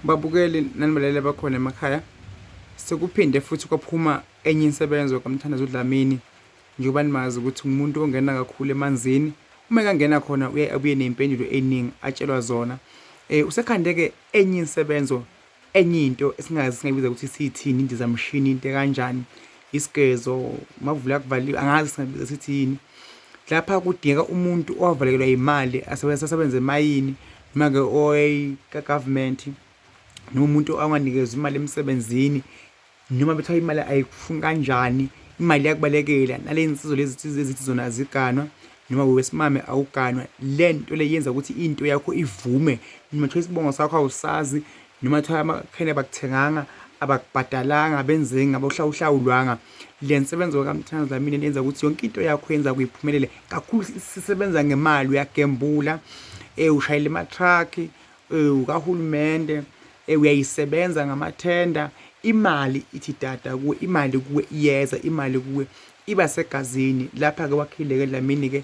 Babukeli nanibalele bakhona emakhaya, sekuphinde futhi kwaphuma enye insebenzo kaMthandazo uDlamini. Njengoba nimazi ukuthi umuntu ongena kakhulu emanzini, uma ekangena khona uye abuye ney'mpendulo ey'ningi atshelwa zona. Usekhande-ke enye insebenzo, enye into esingazi singayibiza ukuthi siyithini, indizamshini, into kanjani, isigezo, mavula kuvaliwe, angazi singabiza sithi yini. Lapha kudingeka umuntu owavalekelwa imali asebenza emayini, noma-ke owe-government, noma umuntu anganikezwa imali emsebenzini, noma bethiwa imali ayifuni kanjani, imali yakubalekela nale nsizwa lezi ezithi zona aziganwa, noma wesimame awuganwa. Le nto le yenza ukuthi into yakho ivume, noma kuthiwa isibongo sakho awusazi, noma kuthiwa amakhaya abakuthenganga, abakubhadalanga, abenzeni, abawuhlawulwanga. Le nsebenzo kaMthandazo Dlamini yenza ukuthi yonke into yakho yenza kuyiphumelele kakhulu. Sisebenza ngemali, uyagembula, ushayela ema-truck, ukahulumende, uyayisebenza ngamathenda. Imali ithi tata kuwe, imali kuwe iyeza, imali kuwe iba segazini. Lapha-ke wakhile-ke Dlamini-ke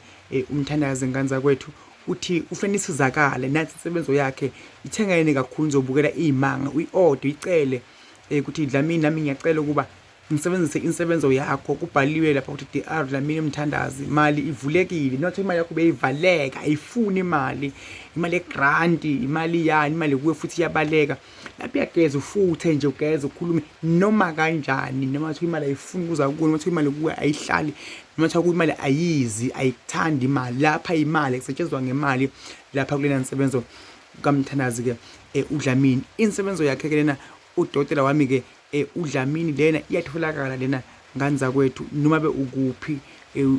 uMthandazo Nganza kwethu uthi ufuna isizakale, nathi insebenzo yakhe ithengene kakhulu. Nizobukela iy'manga, uyi-ode, uyicele ukuthi Dlamini nami ngiyacela ukuba ngisebenzise insebenzo yakho. Kubhaliwe lapha ukuthi Dr Dlamini Mthandazi, imali ivulekile, not imali yakho beyivaleka, ayifuni imali yegranti, imali yani, imali kuwe futhi iyabaleka. Lapha uyageza, ufuthe nje, ugeze, ukhulume noma kanjani, noma kuthiwa imali ayifuni ukuza kuwe, noma kuthiwa imali kuwe ayihlali, noma kuthiwa kuwe imali ayizi, ayikuthandi imali. Lapha imali, kusetshenziswa ngemali lapha kulena nsebenzo kaMthandazi-ke uDlamini. Insebenzo yakhe-ke lena udokotela wami-ke uDlamini lena iyatholakala lena Nganza kwethu, noma be ukuphi,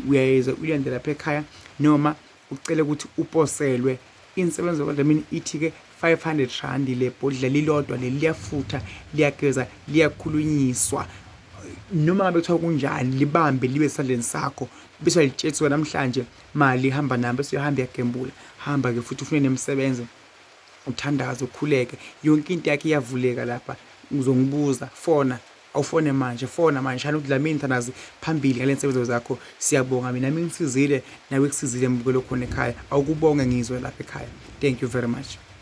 uyayeza uyilande lapha ekhaya, noma ucele ukuthi uposelwe. Insebenzo kaDlamini ithi-ke 500 rand le bhodlela lilodwa leli, liyafutha, liyageza, liyakhulunyiswa. Noma ngabe kuthiwa kunjani, libambe libe esandleni sakho, bese uyalitshetswa namhlanje mali hamba nami, bese uyahamba uyagembula. Hamba-ke futhi ufune nemisebenzi, uthandaze, ukhuleke, yonke into yakhe iyavuleka lapha. Uzongibuza, fona, awufone manje, fona manje, shayela uDlamini Mthandazi phambili ngale nsebenzo zakho. Siyabonga, mina nami ngisizile, nawe kusizile mbukelo khona ekhaya. Awukubonge ngizwe lapha ekhaya. Thank you very much.